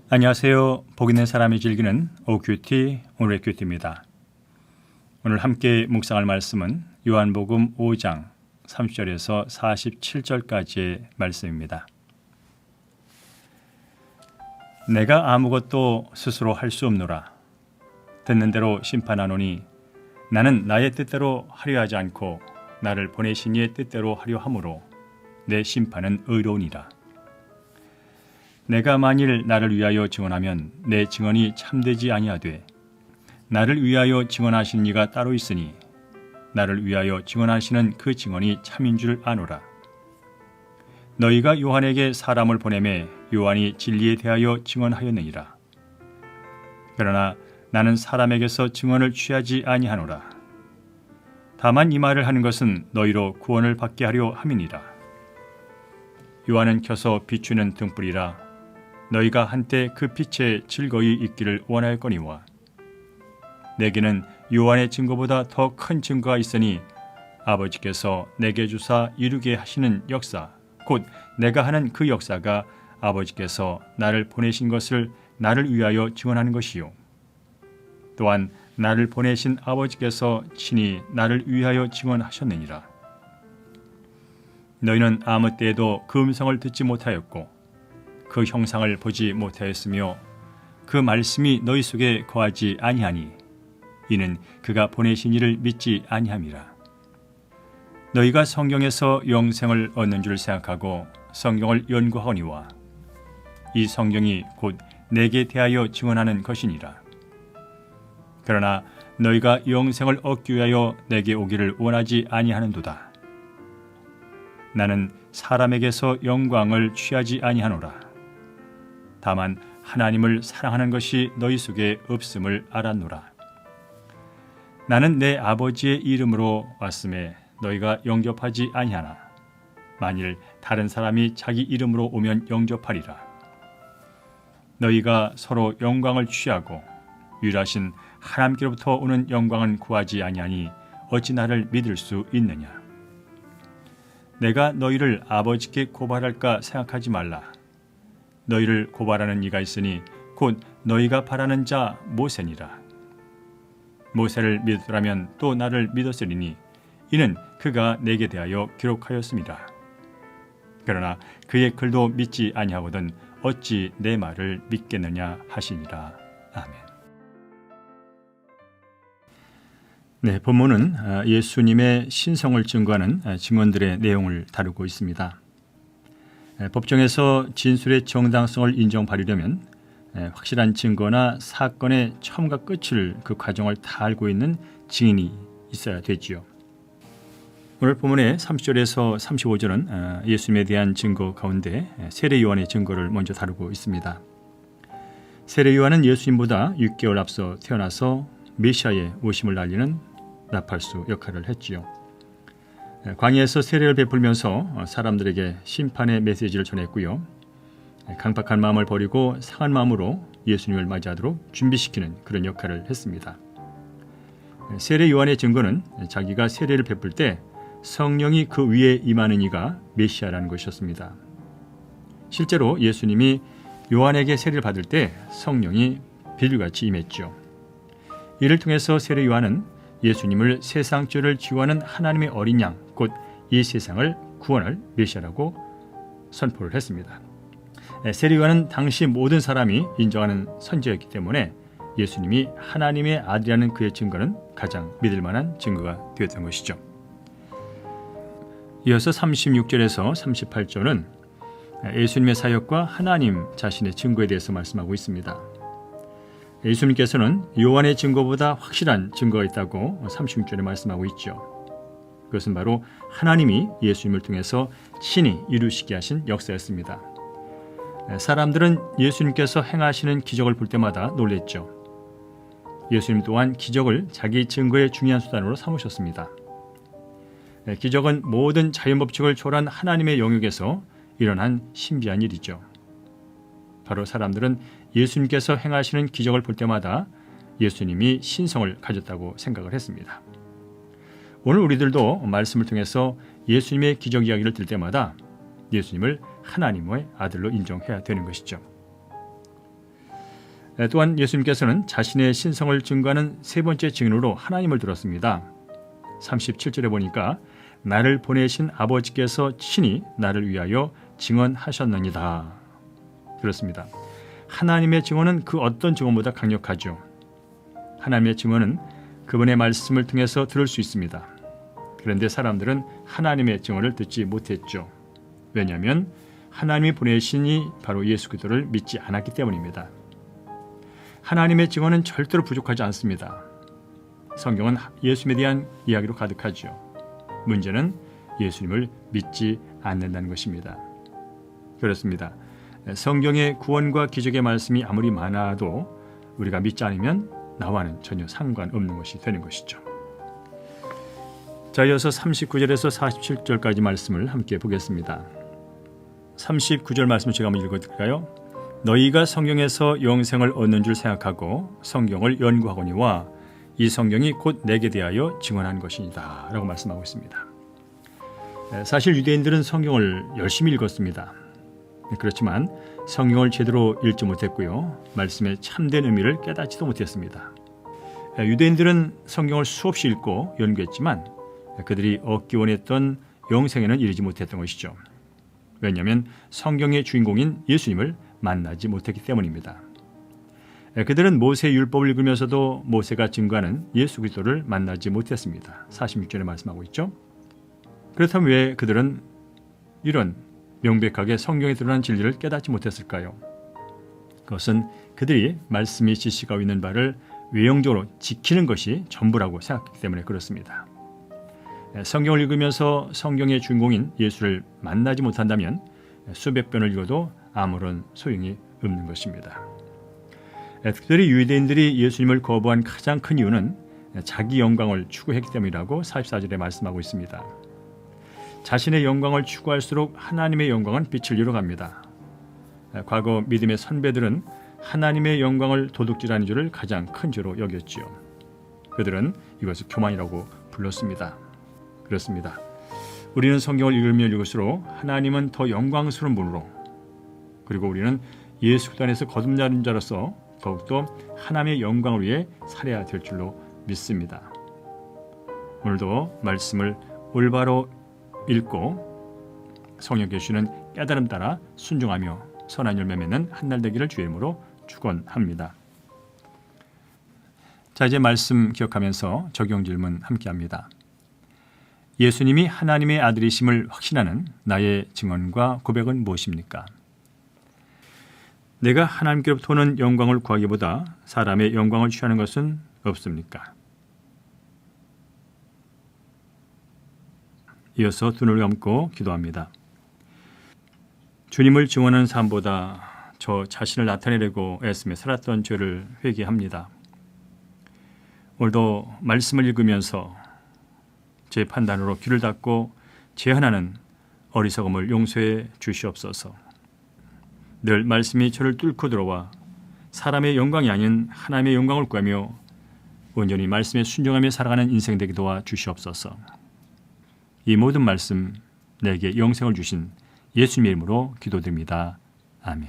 안녕하세요. 복 있는 사람이 즐기는 OQT 오늘의 큐티입니다. 오늘 함께 묵상할 말씀은 요한복음 5장 30절에서 47절까지의 말씀입니다. 내가 아무것도 스스로 할 수 없노라. 듣는 대로 심판하노니 나는 나의 뜻대로 하려 하지 않고 나를 보내신 이의 뜻대로 하려 함으로 내 심판은 의로우니라. 내가 만일 나를 위하여 증언하면 내 증언이 참되지 아니하되 나를 위하여 증언하신 이가 따로 있으니 나를 위하여 증언하시는 그 증언이 참인 줄 아노라. 너희가 요한에게 사람을 보내매 요한이 진리에 대하여 증언하였느니라. 그러나 나는 사람에게서 증언을 취하지 아니하노라. 다만 이 말을 하는 것은 너희로 구원을 받게 하려 함이니라. 요한은 켜서 비추는 등불이라. 너희가 한때 그 빛에 즐거이 있기를 원하였거니와 내게는 요한의 증거보다 더 큰 증거가 있으니 아버지께서 내게 주사 이루게 하시는 역사 곧 내가 하는 그 역사가 아버지께서 나를 보내신 것을 나를 위하여 증언하는 것이요 또한 나를 보내신 아버지께서 친히 나를 위하여 증언하셨느니라. 너희는 아무 때에도 그 음성을 듣지 못하였고 그 형상을 보지 못하였으며 그 말씀이 너희 속에 거하지 아니하니 이는 그가 보내신 이를 믿지 아니함이라. 너희가 성경에서 영생을 얻는 줄 생각하고 성경을 연구하거니와 이 성경이 곧 내게 대하여 증언하는 것이니라. 그러나 너희가 영생을 얻기 위하여 내게 오기를 원하지 아니하는도다. 나는 사람에게서 영광을 취하지 아니하노라. 다만 하나님을 사랑하는 것이 너희 속에 없음을 알았노라. 나는 내 아버지의 이름으로 왔음에 너희가 영접하지 아니하나 만일 다른 사람이 자기 이름으로 오면 영접하리라. 너희가 서로 영광을 취하고 유일하신 하나님께로부터 오는 영광은 구하지 아니하니 어찌 나를 믿을 수 있느냐. 내가 너희를 아버지께 고발할까 생각하지 말라. 너희를 고발하는 이가 있으니 곧 너희가 바라는 자 모세니라. 모세를 믿었더라면 또 나를 믿었으리니 이는 그가 내게 대하여 기록하였습니다. 그러나 그의 글도 믿지 아니하거든 어찌 내 말을 믿겠느냐 하시니라. 아멘. 네, 본문은 예수님의 신성을 증거하는 증언들의 내용을 다루고 있습니다. 법정에서 진술의 정당성을 인정받으려면 확실한 증거나 사건의 처음과 끝을 그 과정을 다 알고 있는 증인이 있어야 되지요. 오늘 본문의 30절에서 35절은 예수님에 대한 증거 가운데 세례 요한의 증거를 먼저 다루고 있습니다. 세례 요한은 예수님보다 6개월 앞서 태어나서 메시아의 오심을 알리는 나팔수 역할을 했지요. 광야에서 세례를 베풀면서 사람들에게 심판의 메시지를 전했고요. 강박한 마음을 버리고 상한 마음으로 예수님을 맞이하도록 준비시키는 그런 역할을 했습니다. 세례 요한의 증거는 자기가 세례를 베풀 때 성령이 그 위에 임하는 이가 메시아라는 것이었습니다. 실제로 예수님이 요한에게 세례를 받을 때 성령이 비둘같이 임했죠. 이를 통해서 세례 요한은 예수님을 세상 죄를 지워하는 하나님의 어린 양, 곧 이 세상을 구원할 메시아라고 선포를 했습니다. 세례 요한은 당시 모든 사람이 인정하는 선지자였기 때문에 예수님이 하나님의 아들이라는 그의 증거는 가장 믿을 만한 증거가 되었던 것이죠. 이어서 36절에서 38절은 예수님의 사역과 하나님 자신의 증거에 대해서 말씀하고 있습니다. 예수님께서는 요한의 증거보다 확실한 증거가 있다고 36절에 말씀하고 있죠. 그것은 바로 하나님이 예수님을 통해서 친히 이루시게 하신 역사였습니다. 사람들은 예수님께서 행하시는 기적을 볼 때마다 놀랬죠. 예수님 또한 기적을 자기 증거의 중요한 수단으로 삼으셨습니다. 기적은 모든 자연법칙을 초월한 하나님의 영역에서 일어난 신비한 일이죠. 바로 사람들은 예수님께서 행하시는 기적을 볼 때마다 예수님이 신성을 가졌다고 생각을 했습니다. 오늘 우리들도 말씀을 통해서 예수님의 기적 이야기를 들 때마다 예수님을 하나님의 아들로 인정해야 되는 것이죠. 또한 예수님께서는 자신의 신성을 증거하는 세 번째 증인으로 하나님을 들었습니다. 37절에 보니까 나를 보내신 아버지께서 친히 나를 위하여 증언하셨느니라. 그렇습니다. 하나님의 증언은 그 어떤 증언보다 강력하죠. 하나님의 증언은 그분의 말씀을 통해서 들을 수 있습니다. 그런데 사람들은 하나님의 증언을 듣지 못했죠. 왜냐하면 하나님이 보내신이 바로 예수 그리스도를 믿지 않았기 때문입니다. 하나님의 증언은 절대로 부족하지 않습니다. 성경은 예수님에 대한 이야기로 가득하죠. 문제는 예수님을 믿지 않는다는 것입니다. 그렇습니다. 성경의 구원과 기적의 말씀이 아무리 많아도 우리가 믿지 않으면 나와는 전혀 상관없는 것이 되는 것이죠. 자, 이어서 39절에서 47절까지 말씀을 함께 보겠습니다. 39절 말씀 제가 한번 읽어드릴까요? 너희가 성경에서 영생을 얻는 줄 생각하고 성경을 연구하거니와 이 성경이 곧 내게 대하여 증언한 것이니다 라고 말씀하고 있습니다. 사실 유대인들은 성경을 열심히 읽었습니다. 그렇지만 성경을 제대로 읽지 못했고요. 말씀의 참된 의미를 깨닫지도 못했습니다. 유대인들은 성경을 수없이 읽고 연구했지만 그들이 얻기 원했던 영생에는 이르지 못했던 것이죠. 왜냐하면 성경의 주인공인 예수님을 만나지 못했기 때문입니다. 그들은 모세의 율법을 읽으면서도 모세가 증거하는 예수 그리스도를 만나지 못했습니다. 46절에 말씀하고 있죠. 그렇다면 왜 그들은 이런 명백하게 성경에 드러난 진리를 깨닫지 못했을까요? 그것은 그들이 말씀이 지시하고 있는 바를 외형적으로 지키는 것이 전부라고 생각했기 때문에 그렇습니다. 성경을 읽으면서 성경의 주인공인 예수를 만나지 못한다면 수백 번을 읽어도 아무런 소용이 없는 것입니다. 특별히 유대인들이 예수님을 거부한 가장 큰 이유는 자기 영광을 추구했기 때문이라고 44절에 말씀하고 있습니다. 자신의 영광을 추구할수록 하나님의 영광은 빛을 잃어갑니다. 과거 믿음의 선배들은 하나님의 영광을 도둑질하는 줄을 가장 큰 죄로 여겼지요. 그들은 이것을 교만이라고 불렀습니다. 그렇습니다. 우리는 성경을 읽으면 읽을수록 하나님은 더 영광스러운 분으로, 그리고 우리는 예수 그리스도 안에서 거듭난 자로서 더욱더 하나님의 영광을 위해 살아야 될 줄로 믿습니다. 오늘도 말씀을 올바로 읽고 성령께 주시는 깨달음 따라 순종하며 선한 열매 맺는 한날 되기를 주의 이름으로 축원합니다. 자, 이제 말씀 기억하면서 적용 질문 함께합니다. 예수님이 하나님의 아들이심을 확신하는 나의 증언과 고백은 무엇입니까? 내가 하나님께로부터 오는 영광을 구하기보다 사람의 영광을 취하는 것은 없습니까? 이어서 두 눈을 감고 기도합니다. 주님을 증언하는 삶보다 저 자신을 나타내려고 애쓰며 살았던 죄를 회개합니다. 오늘도 말씀을 읽으면서 제 판단으로 귀를 닫고 제 하나는 어리석음을 용서해 주시옵소서. 늘 말씀이 저를 뚫고 들어와 사람의 영광이 아닌 하나님의 영광을 구하며 온전히 말씀에 순종하며 살아가는 인생 되게 도와 주시옵소서. 이 모든 말씀 내게 영생을 주신 예수님의 이름으로 기도드립니다. 아멘.